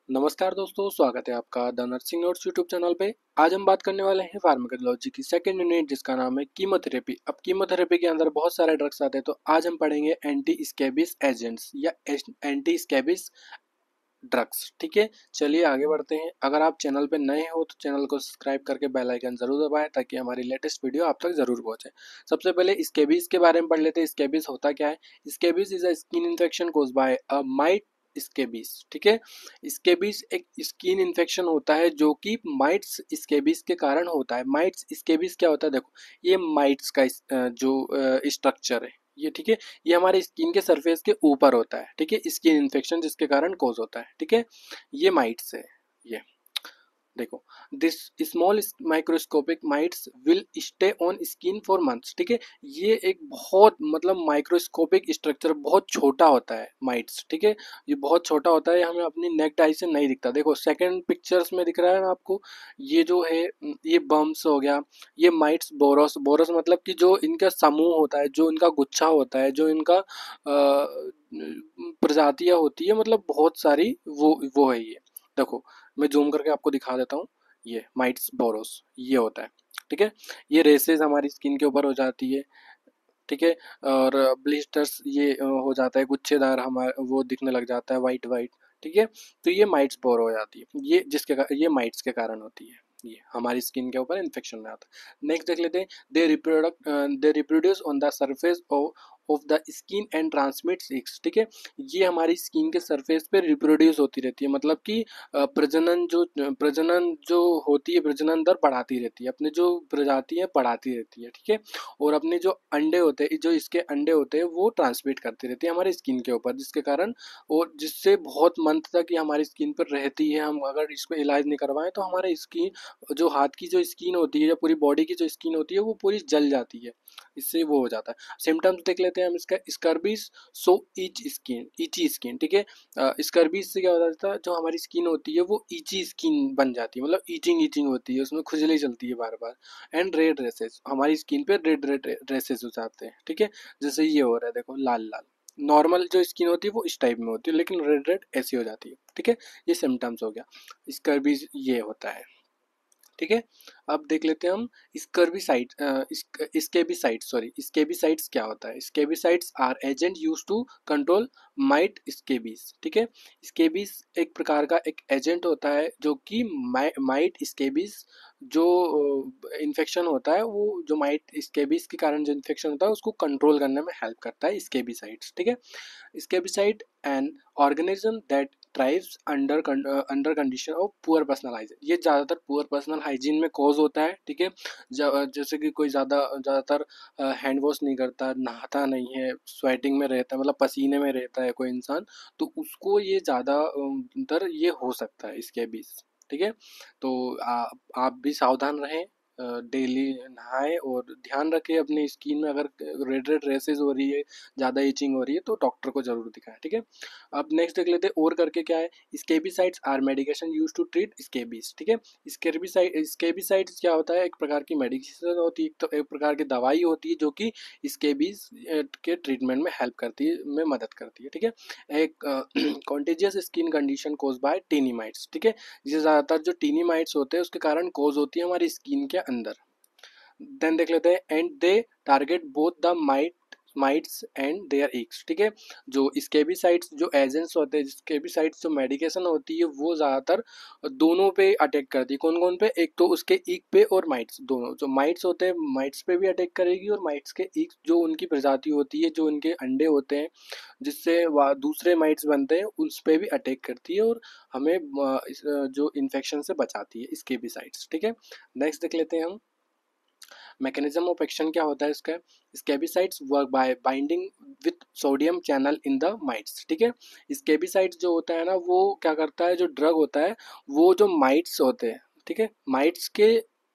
नमस्कार दोस्तों, स्वागत है आपका the nursing notes YouTube channel पे। आज हम बात करने वाले हैं फार्माकोलॉजी की सेकंड यूनिट जिसका नाम है कीमोथेरेपी। अब कीमोथेरेपी के अंदर बहुत सारे ड्रग्स आते हैं, तो आज हम पढ़ेंगे एंटी स्कैबिस एजेंट्स या एंटी स्कैबिस ड्रग्स। ठीक है, चलिए आगे बढ़ते हैं। अगर आप चैनल पे नए हो तो चैनल को सब्सक्राइब करके बेल आइकन जरूर दबाएं ताकि हमारी लेटेस्ट वीडियो आप तक जरूर पहुंचे। सबसे पहले स्कैबिस के बारे में पढ़ लेते हैं। स्कैबिस होता क्या है? Scabies is a skin infection caused by a mite scabies. ठीक है, स्केबिस एक स्किन इन्फेक्शन होता है जो कि माइट्स स्केबिस के कारण होता है। माइट्स स्केबिस क्या होता है? देखो, ये माइट्स का जो स्ट्रक्चर है ये, ठीक है, ये हमारे स्किन के सरफेस के ऊपर होता है। ठीक है, स्किन इन्फेक्शन जिसके कारण कोज होता है। ठीक है, ये माइट्स है। ये देखो, this small microscopic mites will stay on skin for months. ठीक है, ये एक बहुत मतलब माइक्रोस्कोपिक स्ट्रक्चर, बहुत छोटा होता है माइट्स। ठीक है, ये बहुत छोटा होता है, हमें अपनी नेक्ड आई से नहीं दिखता। देखो सेकंड पिक्चर्स में दिख रहा है ना आपको, ये जो है ये बम्स हो गया, ये माइट्स बोरोस। बोरोस मतलब कि जो इनका समूह होता है, जो इनका गुच्छा होता है, जो इनका प्रजातियां होती है, मतलब बहुत सारी, वो है ये। देखो, मैं जूम करके आपको दिखा देता हूँ। ये माइट्स बोरोस ये होता है। ठीक है, ये रेसेस हमारी स्किन के ऊपर हो जाती है। ठीक है, और ब्लिस्टर्स ये हो जाता है, गुच्छेदार हमारा वो दिखने लग जाता है, वाइट वाइट। ठीक है, तो ये माइट्स बोर हो जाती है, ये माइट्स के कारण होती है। ये हमारी स्किन के ऊपर इन्फेक्शन में आता है। नेक्स्ट देख लेते हैं। They reproduce on the surface of the skin and transmit six. ठीक है, ये हमारी स्किन के सरफेस पे रिप्रोड्यूस होती रहती है, मतलब कि प्रजनन जो होती है, प्रजनन दर बढ़ाती रहती है, अपने जो प्रजाति है बढ़ाती रहती है। ठीक है, और अपने जो अंडे होते हैं, जो इसके अंडे होते हैं, वो ट्रांसमिट करती रहती है हमारी स्किन के ऊपर, जिसके कारण और जिससे बहुत मंथ तक ये हमारी स्किन पर रहती है। हम अगर इसको इलाज नहीं करवाएं तो हमारे स्किन, जो हाथ की जो स्किन होती है या पूरी बॉडी की जो स्किन होती है, वो पूरी जल जाती है। इससे वो हो जाता है। सिम्टम्स देख लेते हैं हम इसका। स्कर्बिस सो इची स्किन। ठीक है, स्कर्बिस से क्या हो जाता है, जो हमारी स्किन होती है वो इची स्किन बन जाती है, मतलब ईचिंग ईचिंग होती है, उसमें खुजली चलती है बार बार। एंड रेड रेसेस, हमारी स्किन पे रेड रेड रेसेस हो जाते हैं। ठीक है, जैसे ये हो रहा है, देखो लाल लाल। नॉर्मल जो स्किन होती है वो इस टाइप में होती है, लेकिन रेड रेड ऐसी हो जाती है। ठीक है, ये सिम्टम्स हो गया। इसका भी ये होता है। ठीक है, अब देख लेते हैं हम स्कर्बिसाइड। स्केबिसाइड्स, सॉरी, स्केबिसाइड्स क्या होता है? Scabicides are agent used to control mite scabies. ठीक है, स्केबिस एक प्रकार का एक एजेंट होता है जो कि माइट स्केबिस जो इन्फेक्शन होता है, वो जो माइट स्केबिस के कारण जो इन्फेक्शन होता है उसको कंट्रोल करने में हेल्प करता है स्केबिसाइड्स। ठीक है, scabicide an organism that thrives under condition of poor personal hygiene. ये ज़्यादातर पुअर पर्सनल हाइजीन में कॉज होता है। ठीक है, जैसे कि कोई ज़्यादातर हैंड वॉश नहीं करता, नहाता नहीं है, स्वेटिंग में रहता है, मतलब पसीने में रहता है कोई इंसान, तो उसको ये ज़्यादातर ये हो सकता है स्कैबिस। ठीक है, तो आप भी सावधान रहें, डेली नहाएं और ध्यान रखें अपनी स्किन में। अगर रेड रेड रेसेस हो रही है, ज़्यादा इचिंग हो रही है, तो डॉक्टर को जरूर दिखाएं। ठीक है, अब नेक्स्ट देख लेते हैं और करके क्या है। Scabicides are medication used to treat scabies. ठीक है, स्केबिसाइड्स क्या होता है? एक प्रकार की मेडिकेशन होती है, तो एक प्रकार की दवाई होती है जो कि स्केबीज के ट्रीटमेंट में हेल्प करती है, में मदद करती है। ठीक है, एक contagious skin condition caused by tiny mites. ठीक है, ये ज़्यादातर जो टीनी माइट्स होते हैं उसके कारण कोज होती है हमारी स्किन के अंदर। देन देख लेते हैं। And they target both the mites and their eggs. ठीक है, जो स्केबिसाइड्स जो एजेंट्स होते हैं, स्केबिसाइड्स जो मेडिकेशन होती है, वो ज़्यादातर दोनों पे अटैक करती है। कौन कौन पे? एक तो उसके ईग पे और माइट्स, दोनों जो माइट्स होते हैं माइट्स पे भी अटैक करेगी, और माइट्स के ईग जो उनकी प्रजाति होती है, जो उनके अंडे होते हैं जिससे वह दूसरे माइट्स बनते हैं, उस पे भी अटैक करती है और हमें जो इन्फेक्शन से बचाती है स्केबिसाइड्स। ठीक है, नेक्स्ट देख लेते हैं हम। मैकेनिज्म ऑफ एक्शन क्या होता है इसका? Scabicides work by binding with sodium channel in the mites. ठीक है, स्केबिसाइड्स जो होता है ना, वो क्या करता है, जो ड्रग होता है वो जो माइट्स होते हैं, ठीक है, माइट्स के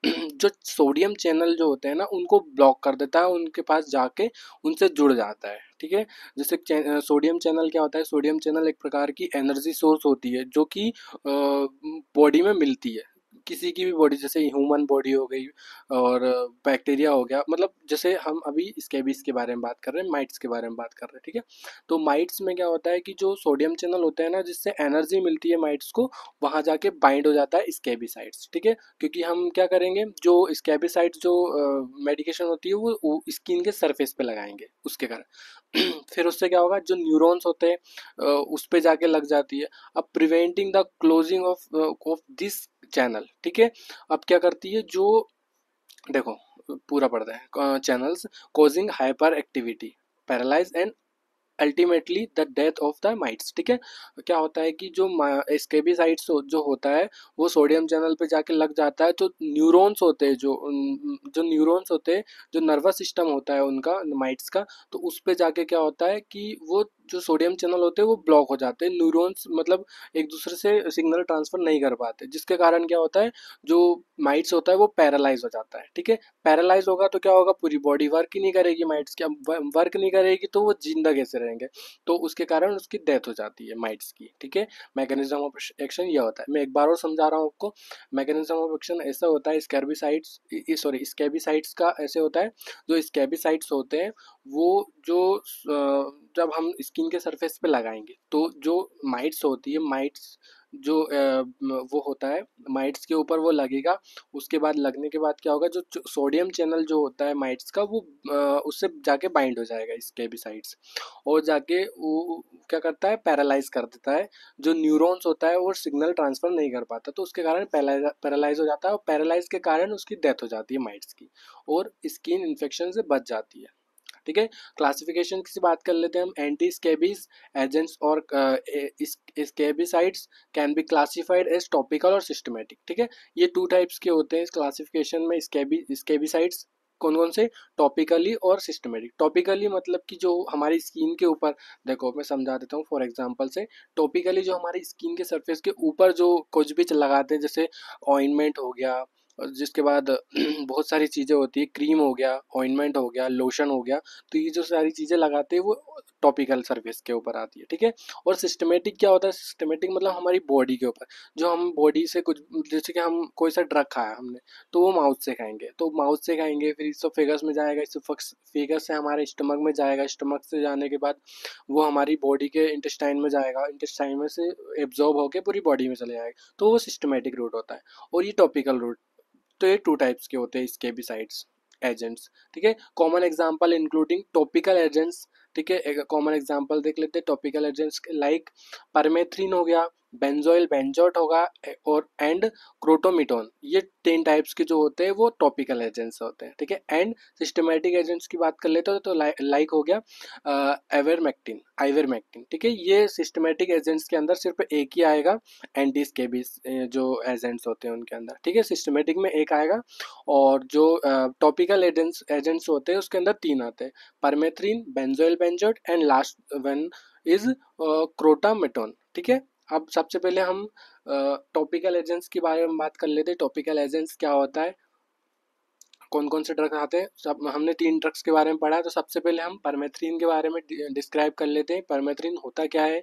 जो सोडियम चैनल जो होते हैं ना, उनको ब्लॉक कर देता है, उनके पास जाके उनसे जुड़ जाता है। ठीक है, जैसे सोडियम चैनल क्या होता है? सोडियम चैनल एक प्रकार की एनर्जी सोर्स होती है जो कि बॉडी में मिलती है। किसी की भी बॉडी, जैसे ह्यूमन बॉडी हो गई और बैक्टीरिया हो गया, मतलब जैसे हम अभी स्कैबीज के बारे में बात कर रहे हैं, माइट्स के बारे में बात कर रहे हैं, ठीक है। तो माइट्स में क्या होता है कि जो सोडियम चैनल होते हैं ना, जिससे एनर्जी मिलती है माइट्स को, वहाँ जाके बाइंड हो जाता है स्कैबीसाइड्स, ठीक है। क्योंकि हम क्या करेंगे, जो स्कैबीसाइड्स जो मेडिकेशन होती है वो स्किन के सरफेस पे लगाएंगे उसके कारण फिर उससे क्या होगा, जो न्यूरॉन्स होते हैं उस पे जाके लग जाती है। अब preventing the closing of this channel, ठीक है। अब क्या करती है, जो देखो पूरा पढ़ते हैं, channels causing hyper activity, paralyse and ultimately the death of the mites, ठीक है। क्या होता है कि जो स्केबिसाइड्स जो होता है वो सोडियम चैनल पे जाके लग जाता है, तो न्यूरॉन्स होते हैं जो न्यूरॉन्स होते हैं, जो नर्वस सिस्टम होता है उनका, माइट्स का, तो उस पे जाके क्या होता है कि वो जो सोडियम चैनल होते हैं वो ब्लॉक हो जाते हैं, न्यूरॉन्स मतलब एक दूसरे से सिग्नल ट्रांसफर नहीं कर पाते, जिसके कारण क्या होता है, जो माइट्स होता है वो पैरालाइज हो जाता है, ठीक है। पैरालाइज होगा तो क्या होगा, पूरी बॉडी वर्क ही नहीं करेगी माइट्स की, अब वर्क नहीं करेगी तो वो जिंदा कैसे रहेंगे, तो उसके कारण उसकी डेथ हो जाती है माइट्स की, ठीक है। मैकेनिज्म ऑफ एक्शन यह होता है, मैं एक बार और समझा रहा हूँ आपको। मैकेनिज्म ऑफ एक्शन ऐसा होता है, स्कैबिसाइड्स का ऐसे होता है, जो स्कैबिसाइड्स होते हैं वो जो जब हम स्किन के सरफेस पे लगाएंगे तो जो माइट्स होती है, माइट्स जो वो होता है, माइट्स के ऊपर वो लगेगा। उसके बाद लगने के बाद क्या होगा, जो सोडियम चैनल जो होता है माइट्स का, वो उससे जाके बाइंड हो जाएगा स्कैबिसाइड्स, और जाके वो क्या करता है, पैरालाइज कर देता है। जो न्यूरॉन्स होता है वो सिग्नल ट्रांसफर नहीं कर पाता, तो उसके कारण पैरालाइज हो जाता है, और पैरालाइज के कारण उसकी डेथ हो जाती है माइट्स की, और स्किन इन्फेक्शन से बच जाती है, ठीक है। क्लासिफिकेशन की बात कर लेते हैं हम। एंटी स्केबीज एजेंट्स और scabicides can be classified as topical और सिस्टमेटिक, ठीक है। ये टू टाइप्स के होते हैं इस क्लासिफिकेशन में, स्केबिसाइड्स कौन कौन से, टॉपिकली और सिस्टमेटिक। टॉपिकली मतलब कि जो हमारी स्किन के ऊपर, देखो मैं समझा देता हूँ फॉर एग्जांपल से। टॉपिकली जो हमारी स्किन के सरफेस के ऊपर जो कुछ भी लगाते हैं, जैसे ऑइंटमेंट हो गया, और जिसके बाद बहुत सारी चीज़ें होती है, क्रीम हो गया, ऑइंटमेंट हो गया, लोशन हो गया, तो ये जो सारी चीज़ें लगाते हैं वो टॉपिकल सरफेस के ऊपर आती है, ठीक है। और सिस्टमेटिक क्या होता है, सिस्टमेटिक मतलब हमारी बॉडी के ऊपर, जो हम बॉडी से कुछ, जैसे कि हम कोई सा ड्रग खाया हमने, तो वो माउथ से खाएंगे, तो माउथ से खाएंगे, फिर इसोफेगस में जाएगा, इसोफेगस से हमारे स्टमक में जाएगा, स्टमक से जाने के बाद वो हमारी बॉडी के इंटेस्टाइन में जाएगा, इंटेस्टाइन में से एब्जॉर्ब होकर पूरी बॉडी में चले जाएगा, तो वो सिस्टमेटिक रूट होता है। और ये टॉपिकल रूट, तो ये टू टाइप्स के होते हैं स्केबिसाइड्स एजेंट्स, ठीक है। Common example including topical agents, ठीक है। एक कॉमन एग्जांपल देख लेते हैं टॉपिकल एजेंट्स, लाइक परमेथ्रिन हो गया, बेंजोइल बेंजोट होगा, और एंड क्रोटोमिटोन, ये 10 टाइप्स के जो होते हैं वो टॉपिकल एजेंट्स होते हैं, ठीक है। एंड सिस्टमेटिक एजेंट्स की बात कर लेते हो तो लाइक हो गया आइवरमेक्टिन, ठीक है। ये सिस्टमेटिक एजेंट्स के अंदर सिर्फ एक ही आएगा, एंटी स्केबीज जो एजेंट्स होते हैं उनके अंदर, ठीक है। सिस्टमेटिक में एक आएगा, और जो टॉपिकल एजेंट्स होते हैं उसके अंदर 3 आते हैं, permethrin, benzoyl benzoate, and last one is crotamiton, ठीक है। अब सबसे पहले हम टॉपिकल एजेंट्स के बारे में बात कर लेते हैं। टॉपिकल एजेंट्स क्या होता है, कौन कौन से ड्रग आते हैं, सब हमने 3 ड्रग्स के बारे में पढ़ा है, तो सबसे पहले हम परमेथ्रिन के बारे में डिस्क्राइब कर लेते हैं। परमेथ्रिन होता क्या है,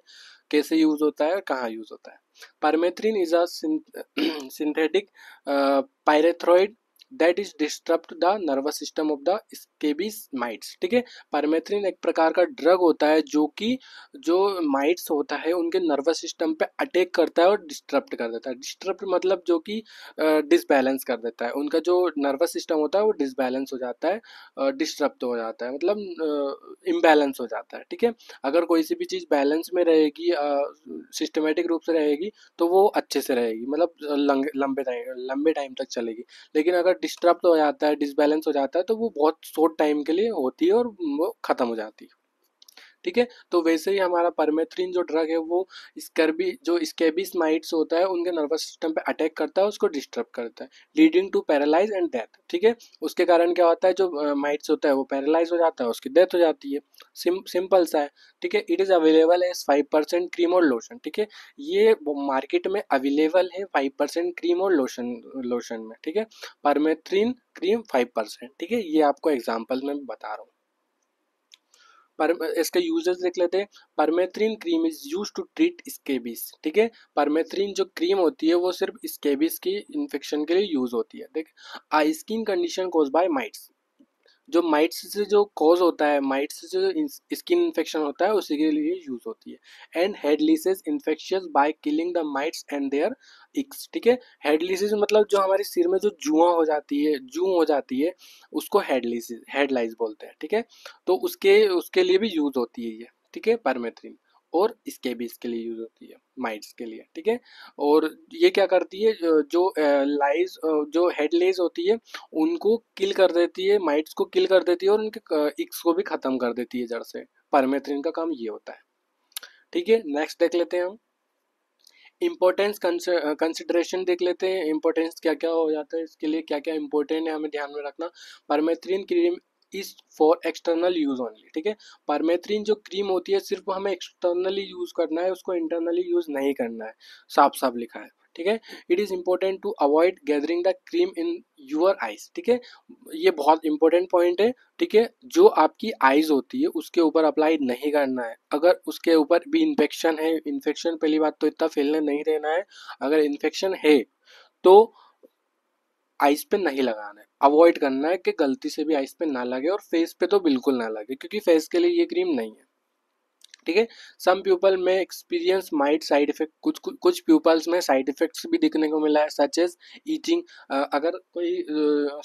कैसे यूज होता है और कहाँ यूज होता है। Permethrin is a synthetic pyrethroid that is disturb the nervous system of the scabies mites, ठीक है। परमेथ्रिन एक प्रकार का ड्रग होता है जो कि जो माइट्स होता है उनके नर्वस सिस्टम पे अटैक करता है और डिस्टर्ब कर देता है। डिस्टर्ब मतलब जो कि डिसबैलेंस कर देता है, उनका जो नर्वस सिस्टम होता है वो डिसबैलेंस हो जाता है, डिस्टर्ब हो जाता है, मतलब इम्बैलेंस हो जाता है, ठीक है। अगर कोई सी भी चीज़ बैलेंस में रहेगी, सिस्टमेटिक रूप से रहेगी, तो वो अच्छे से रहेगी, मतलब लंबे टाइम तक चलेगी। लेकिन अगर डिस्टर्ब हो जाता है, डिसबैलेंस हो जाता है, तो वो बहुत शॉर्ट टाइम के लिए होती है और वो ख़त्म हो जाती है, ठीक है। तो वैसे ही हमारा परमेथ्रिन जो ड्रग है वो स्कर्बी जो स्केबिस माइट्स होता है उनके नर्वस सिस्टम पे अटैक करता है, उसको डिस्टर्ब करता है, leading to paralyse and death, ठीक है। उसके कारण क्या होता है, जो माइट्स होता है वो पैरालाइज हो जाता है, उसकी डेथ हो जाती है। सिंपल सा है, ठीक है। It is available as 5% cream और लोशन, ठीक है। ये मार्केट में अवेलेबल है 5% क्रीम और लोशन में, ठीक है। परमेथ्रिन क्रीम 5%, ठीक है। ये आपको एग्जाम्पल में बता रहा हूँ। पर इसके यूजेस देख लेते हैं। Permethrin cream is use to treat scabies, ठीक है। परमेथ्रिन जो क्रीम होती है वो सिर्फ स्केबीज की इन्फेक्शन के लिए यूज होती है। देख, I skin condition caused by mites, जो माइट्स से जो कॉज होता है, माइट्स से जो स्किन इन्फेक्शन होता है उसी के लिए यूज होती है। And head lices infectious by killing the mites and their eggs, ठीक है। हेड लीसेस मतलब जो हमारे सिर में जो जुआ हो जाती है, जू हो जाती है, उसको हेड लीसेस, हेड लाइस बोलते हैं, ठीक है। तो उसके उसके लिए भी यूज होती है ये, ठीक है, परमेथ्रिन। और स्केबीज के लिए यूज होती है, माइट्स के लिए, ठीक है। और ये क्या करती है, जो लाइज, जो हेड लेस होती है उनको किल कर देती है, माइट्स को किल कर देती है, और उनके इक्स को भी खत्म कर देती है जड़ से। परमेथ्रिन का काम ये होता है, ठीक है। नेक्स्ट देख लेते हैं हम इम्पोर्टेंस कंसिडरेशन देख लेते हैं। इम्पोर्टेंस क्या क्या हो जाता है, इसके लिए क्या क्या इंपॉर्टेंट है हमें ध्यान में रखना। Permethrin cream is for external use only, ठीक है। परमेथ्रिन जो क्रीम होती है सिर्फ हमें एक्सटर्नली यूज करना है, उसको इंटरनली यूज नहीं करना है, साफ साफ लिखा है, ठीक है। It is important to avoid gathering the cream in your eyes, ठीक है। ये बहुत इंपॉर्टेंट पॉइंट है, ठीक है। जो आपकी आइज होती है उसके ऊपर अप्लाई नहीं करना है। अगर उसके ऊपर भी इन्फेक्शन है, इन्फेक्शन पहली बात तो इतना फैलने नहीं देना है। अगर इन्फेक्शन है तो आइस पे नहीं लगाना है, अवॉइड करना है कि गलती से भी आइस पे ना लगे, और फेस पे तो बिल्कुल ना लगे क्योंकि फेस के लिए ये क्रीम नहीं है, ठीक है। सम पीपल में एक्सपीरियंस माइट साइड इफेक्ट, कुछ पीपल्स में साइड इफेक्ट्स भी दिखने को मिला है, सच एज ईचिंग। अगर कोई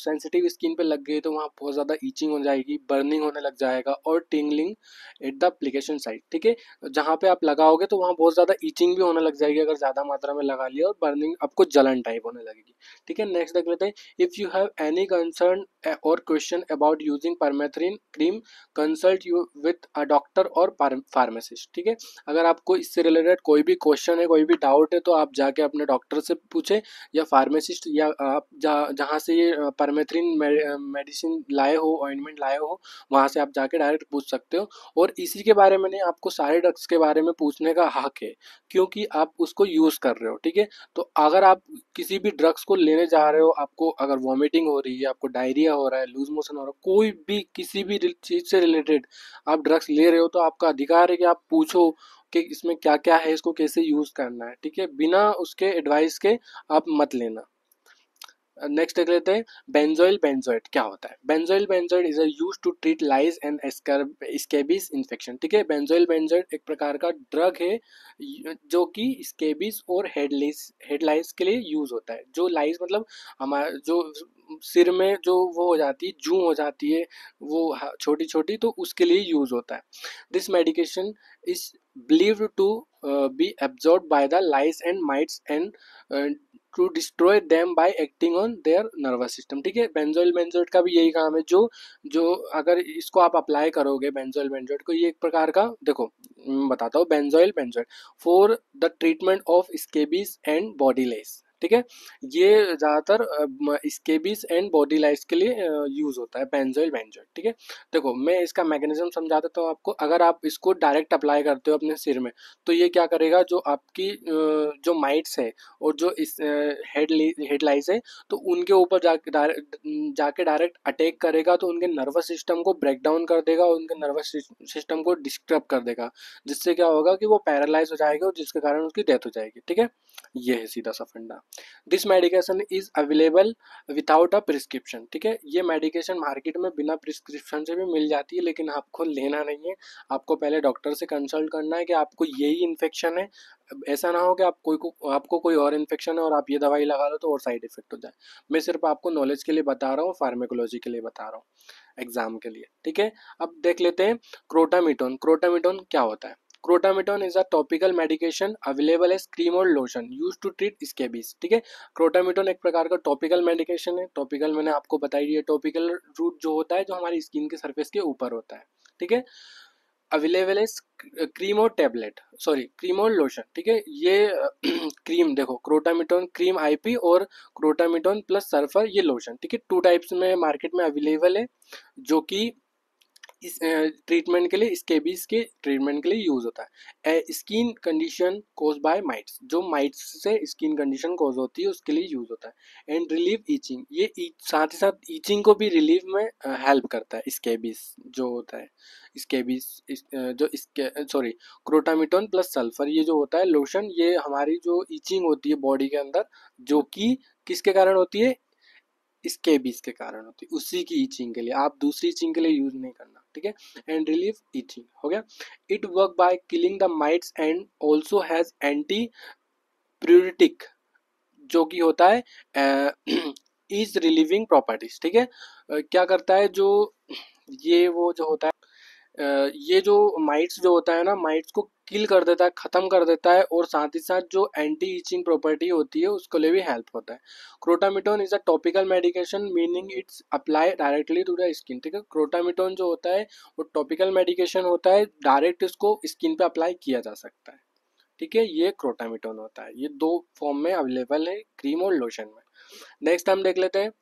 सेंसिटिव स्किन पे लग गई तो वहाँ बहुत ज़्यादा ईचिंग हो जाएगी, बर्निंग होने लग जाएगा, और tingling at the application site, ठीक है। जहाँ पे आप लगाओगे तो वहाँ बहुत ज़्यादा ईचिंग भी होने लग जाएगी अगर ज़्यादा मात्रा में लगा लिया, और बर्निंग आपको जलन टाइप होने लगेगी, ठीक है। नेक्स्ट देख लेते हैं। If you have any concern और question about using permethrin cream, consult you with a doctor और फार्मासिस्ट, ठीक है। अगर आपको इससे रिलेटेड कोई भी क्वेश्चन है, कोई भी डाउट है, तो आप जाके अपने डॉक्टर से पूछें, या फार्मासिस्ट, या आप जहाँ से ये परमेथ्रिन मेडिसिन लाए हो, ऑइंटमेंट लाए हो, वहाँ से आप जाके डायरेक्ट पूछ सकते हो। और इसी के बारे में नहीं, आपको सारे ड्रग्स के बारे में पूछने का हक है, क्योंकि आप उसको यूज़ कर रहे हो, ठीक है। तो अगर आप किसी भी ड्रग्स को लेने जा रहे हो, आपको अगर वॉमिटिंग हो रही है, आपको डायरिया हो रहा है, लूज मोशन हो रहा है, कोई भी किसी भी चीज़ से रिलेटेड आप ड्रग्स ले रहे हो, तो आपका अधिकार है कि आप पूछो कि इसमें क्या क्या है, इसको कैसे यूज़ करना है, ठीक है। बिना उसके एडवाइस के आप मत लेना। नेक्स्ट देख लेते हैं। बेंजोइल बेंजोएट क्या होता है। Benzyl benzoate is use to treat lice and scabies infection, ठीक है। बेंजोइल बेंजोएट एक प्रकार का ड्रग है जो कि स्केबीज और हेड लाइस के लिए यूज होता है। जो लाइस मतलब हमारा जो सिर में जो वो हो जाती है, जू हो जाती है वो छोटी छोटी, तो उसके लिए यूज होता है। This medication is believed to be absorbed by the lice and mites and to destroy them by acting on their nervous system, ठीक है। बेंजोइल बेंजोएट का भी यही काम है, जो जो अगर इसको आप अप्लाई करोगे बेंजोइल बेंजोएट को, ये एक प्रकार का, देखो मैं बताता हूँ। Benzoyl benzoate for the treatment of scabies and body less, ठीक है। ये ज़्यादातर स्केबीज एंड बॉडी लाइस के लिए यूज़ होता है बेंजोइल बेंजोएट, ठीक है। देखो मैं इसका मैकेनिज्म समझा देता हूँ आपको। अगर आप इसको डायरेक्ट अप्लाई करते हो अपने सिर में, तो ये क्या करेगा, जो आपकी जो माइट्स है और जो इस हेड लाइस है, तो उनके ऊपर जाके डायरेक्ट अटैक करेगा, तो उनके नर्वस सिस्टम को ब्रेक डाउन कर देगा, और उनके नर्वस सिस्टम को डिस्टर्ब कर देगा, जिससे क्या होगा कि वो पैरालाइज हो जाएगा, और जिसके कारण उसकी डेथ हो जाएगी, ठीक है। ये है सीधा सा फंडा। This medication is available without a prescription, ठीक है। ये मेडिकेशन मार्केट में बिना प्रिस्क्रिप्शन से भी मिल जाती है, लेकिन आपको लेना नहीं है। आपको पहले डॉक्टर से कंसल्ट करना है कि आपको यही इन्फेक्शन है। ऐसा ना हो कि आपको कोई और इन्फेक्शन है और आप ये दवाई लगा लो तो और साइड इफेक्ट हो जाए। मैं सिर्फ आपको नॉलेज के लिए बता रहा हूँ, फार्मेकोलॉजी के लिए बता रहा हूँ, एग्जाम के लिए, ठीक है। अब देख लेते हैं क्रोटामिटोन। क्रोटामिटोन क्या होता है। Crotamiton is a topical medication available as cream और lotion used to treat scabies, ठीक है। क्रोटामिटोन एक प्रकार का टॉपिकल मेडिकेशन है। टॉपिकल मैंने आपको बताई दिया, टॉपिकल रूट जो होता है जो हमारी स्किन के सरफेस के ऊपर होता है, ठीक है। अवेलेबल है क्रीम और टेबलेट, सॉरी क्रीम और लोशन, ठीक है। ये क्रीम देखो, क्रोटामिटोन क्रीम आईपी और क्रोटामिटोन प्लस सल्फर, ये लोशन, ठीक है। टू टाइप्स में मार्केट में अवेलेबल है, जो कि इस ट्रीटमेंट के लिए, स्केबीज के ट्रीटमेंट के लिए यूज होता है। Skin condition caused by mites, जो माइट्स से स्किन कंडीशन कोज होती है उसके लिए यूज होता है। एंड रिलीव ईचिंग, ये साथ ही साथ ईचिंग को भी रिलीव में हेल्प करता है स्केबीज जो होता है। स्केबीज जो इसके सॉरी क्रोटामिटोन प्लस सल्फर, ये जो होता है लोशन, ये हमारी जो ईचिंग होती है बॉडी के अंदर, जो कि किसके कारण होती है, स्केबीज के कारण होती है, उसी की ईचिंग के लिए, आप दूसरी ईचिंग के लिए यूज नहीं करना, ठीक है। एंड रिलीफ ईचिंग हो गया। It work by killing the mites and also has anti pruritic, जो कि होता है इज रिलीविंग प्रॉपर्टीज, ठीक है। क्या करता है जो ये वो जो होता है, ये जो माइट्स जो होता है ना, माइट्स को किल कर देता है, खत्म कर देता है, और साथ ही साथ जो एंटी ईचिंग प्रॉपर्टी होती है उसके लिए भी हेल्प होता है। Crotamiton is a topical medication meaning it's apply directly to the skin, ठीक है। क्रोटामिटोन जो होता है वो टॉपिकल मेडिकेशन होता है, डायरेक्ट इसको स्किन पे अप्लाई किया जा सकता है, ठीक है। ये क्रोटामिटोन होता है, ये दो फॉर्म में अवेलेबल है, क्रीम और लोशन में। नेक्स्ट हम देख लेते हैं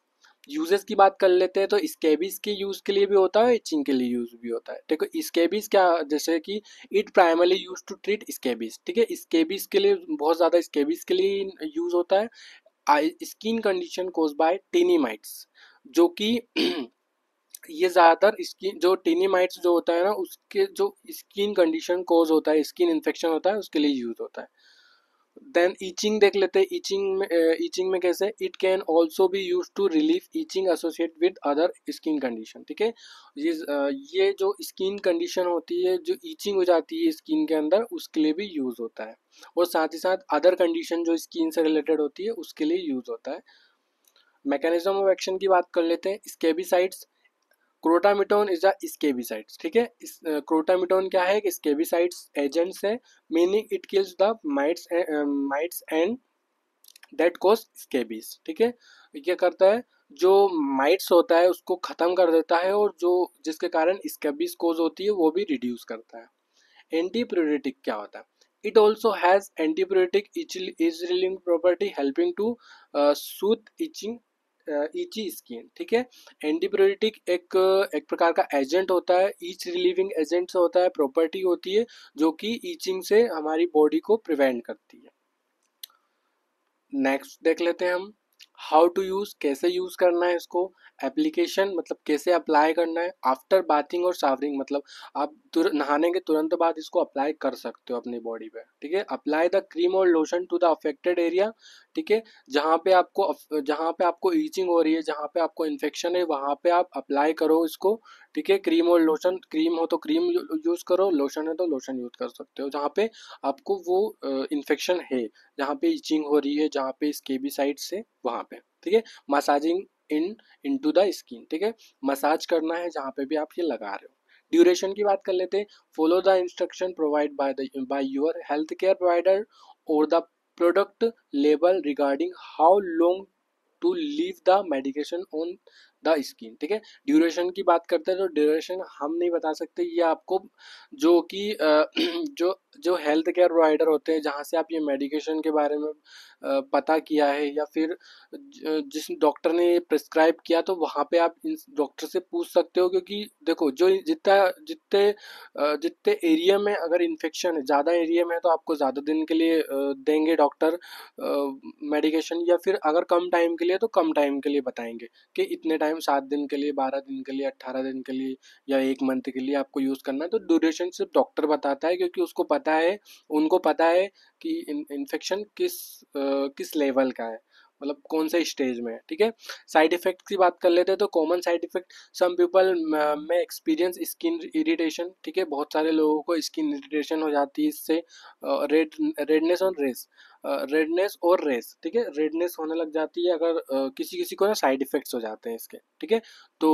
यूजेस की बात कर लेते हैं, तो स्केबीज के यूज के लिए भी होता है, इचिंग के लिए यूज भी होता है। देखो स्केबीज क्या, जैसे कि it primarily use to treat scabies, ठीक है। स्केबीज के लिए बहुत ज्यादा स्केबीज के लिए यूज होता है। Skin condition caused by tiny mites, जो कि ये ज्यादातर स्किन जो टीनी माइट्स जो होता है ना, उसके जो स्किन कंडीशन कोज होता है, स्किन इन्फेक्शन होता है, उसके लिए यूज होता है। देन ईचिंग देख लेते हैं, ईचिंग में कैसे, it can also be use to relief itching associate with other skin condition, ठीक है। ये जो स्किन कंडीशन होती है, जो ईचिंग हो जाती है स्किन के अंदर, उसके लिए भी यूज होता है, और साथ ही साथ अदर कंडीशन जो स्किन से रिलेटेड होती है उसके लिए यूज होता है। मैकेनिज्म ऑफ एक्शन की बात कर लेते हैं, स्केबिसाइड्स, क्रोटामिटोन इज अ स्केबिसाइड्स, ठीक है। क्रोटामिटोन क्या है, कि स्केबिसाइड्स एजेंट्स है, meaning it kills the mites and that cause scabies, ठीक है। ये क्या करता है, जो माइट्स होता है उसको खत्म कर देता है, और जो जिसके कारण स्केबीज कोज होती है वो भी रिड्यूस करता है। एंटीप्यूरिटिक क्या होता है, it also has antipruritic itch relieving property helping to soothe itching itchy skin, ठीक है। एंटीप्यूरिटिक एक एक प्रकार का एजेंट होता है, ईच रिलीविंग एजेंट होता है, प्रॉपर्टी होती है जो कि ईचिंग से हमारी बॉडी को प्रिवेंट करती है। नेक्स्ट देख लेते हैं हम, हाउ टू यूज, कैसे यूज करना है इसको। एप्लीकेशन मतलब कैसे अप्लाई करना है, आफ्टर बाथिंग और शावरिंग, मतलब आप नहाने के तुरंत बाद इसको अप्लाई कर सकते हो अपनी बॉडी पे, ठीक है। अप्लाई द क्रीम और lotion to the affected area, ठीक है। जहाँ पे आपको ईचिंग हो रही है, जहाँ पे आपको इन्फेक्शन है, वहाँ पे आप अप्लाई करो इसको, ठीक है। क्रीम और लोशन, क्रीम हो तो क्रीम यूज करो, लोशन है तो लोशन यूज कर सकते हो, जहाँ पे आपको वो इन्फेक्शन है, जहाँ पे इचिंग हो रही है, जहाँ पे स्केबिसाइड्स है वहाँ पे, ठीक है। मसाजिंग इनटू द स्किन, ठीक है। मसाज करना है जहाँ पे भी आप ये लगा रहे हो। ड्यूरेशन की बात कर लेते हैं, follow the instruction provide by your health care provider और the product label regarding how long to leave the medication on the skin, ठीक है। ड्यूरेशन की बात करते हैं तो ड्यूरेशन हम नहीं बता सकते, ये आपको जो कि जो जो हेल्थ केयर प्रोवाइडर होते हैं, जहाँ से आप ये मेडिकेशन के बारे में पता किया है, या फिर जिस डॉक्टर ने ये प्रिस्क्राइब किया, तो वहाँ पे आप इन डॉक्टर से पूछ सकते हो, क्योंकि देखो जो जितने एरिया में अगर इन्फेक्शन है, ज़्यादा एरिया में है, तो आपको ज़्यादा दिन के लिए देंगे डॉक्टर मेडिकेशन, या फिर अगर कम टाइम के लिए तो कम टाइम के लिए बताएंगे कि इतने टाइम, 7 दिन के लिए, 12 दिन के लिए, 18 दिन के लिए, या 1 मंथ के लिए आपको यूज़ करना है। तो ड्यूरेशन सिर्फ डॉक्टर बताता है, क्योंकि उसको पता है, उनको पता है कि इन्फेक्शन किस लेवल का है, मतलब कौन से स्टेज में है, ठीक है। साइड इफेक्ट की बात कर लेते हैं, तो common side effect, some people में एक्सपीरियंस स्किन इरिटेशन, ठीक है। बहुत सारे लोगों को स्किन इरिटेशन हो जाती है इससे। रेडनेस और रेस, रेडनेस और रेस, ठीक है। रेडनेस होने लग जाती है अगर किसी किसी को ना साइड इफेक्ट्स हो जाते हैं इसके, ठीक है। तो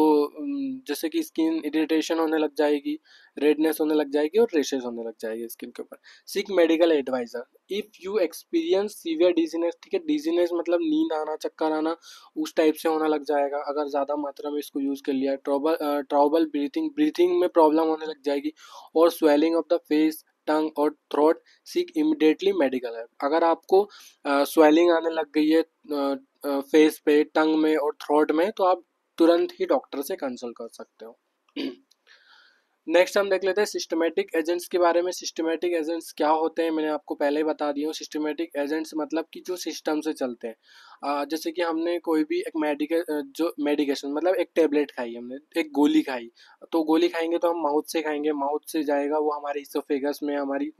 जैसे कि स्किन इरिटेशन होने लग जाएगी, रेडनेस होने लग जाएगी, और रेशेस होने लग जाएगी स्किन के ऊपर। Seek medical adviser if you experience severe dizziness, ठीक है। डिजीनेस मतलब नींद आना, चक्कर आना, उस टाइप से होने लग जाएगा अगर ज़्यादा मात्रा में इसको यूज़ कर लिया। ट्रबल ब्रीथिंग में प्रॉब्लम होने लग जाएगी, और स्वेलिंग ऑफ द फेस, टंग और throat, seek immediately medical help. अगर आपको स्वेलिंग आने लग गई है फेस पे, टंग में और थ्रोट में, तो आप तुरंत ही डॉक्टर से कंसल्ट कर सकते हो। नेक्स्ट हम देख लेते हैं सिस्टमेटिक एजेंट्स के बारे में। सिस्टमेटिक एजेंट्स क्या होते हैं, मैंने आपको पहले ही बता दिया हूँ। सिस्टमेटिक एजेंट्स मतलब कि जो सिस्टम से चलते हैं। जैसे कि हमने कोई भी एक जो मेडिकेशन मतलब एक टेबलेट खाई, हमने एक गोली खाई, तो गोली खाएंगे तो हम माउथ से खाएंगे, माउथ से जाएगा वो हमारे इसोफेगस में, हमारी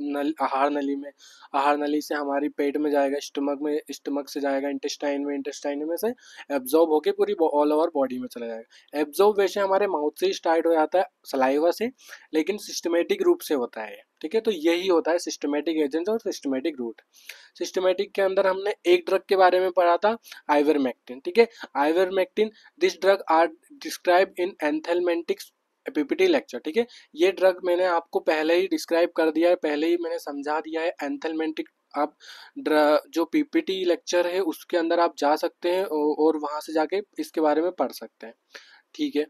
आहार नली में, आहार नली से हमारी पेट में जाएगा, स्टमक में, स्टमक से जाएगा इंटेस्टाइन में, इंटेस्टाइन में से एब्जॉर्ब होके पूरी ऑल ओवर बॉडी में चला जाएगा। एब्जॉर्ब वैसे हमारे माउथ से ही स्टार्ट हो जाता है, सलाइवा से, लेकिन सिस्टमेटिक रूप से होता है, ठीक है। तो यही होता है सिस्टमेटिक एजेंट और सिस्टमेटिक रूट। सिस्टमेटिक के अंदर हमने एक ड्रग के बारे में पढ़ा था, आइवरमेक्टिन, ठीक है। Ivermectin, this drug are describe in anthelmintics PPT lecture, ठीक है। ये ड्रग मैंने आपको पहले ही डिस्क्राइब कर दिया है, पहले ही मैंने समझा दिया है। एंथेलमेंटिक आप जो पीपीटी लेक्चर है उसके अंदर आप जा सकते हैं और वहां से जाके इसके बारे में पढ़ सकते हैं, ठीक है।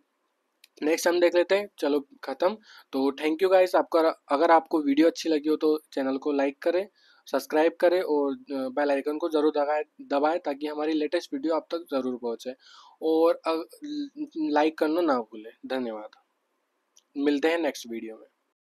नेक्स्ट हम देख लेते हैं, चलो खत्म। तो थैंक यू गाइस। आपका अगर आपको वीडियो अच्छी लगी हो तो चैनल को लाइक करें, सब्सक्राइब करें और बेल आइकन को ज़रूर दबाएं दबाएं ताकि हमारी लेटेस्ट वीडियो आप तक ज़रूर पहुंचे। और लाइक करना ना भूलें। धन्यवाद। मिलते हैं नेक्स्ट वीडियो में।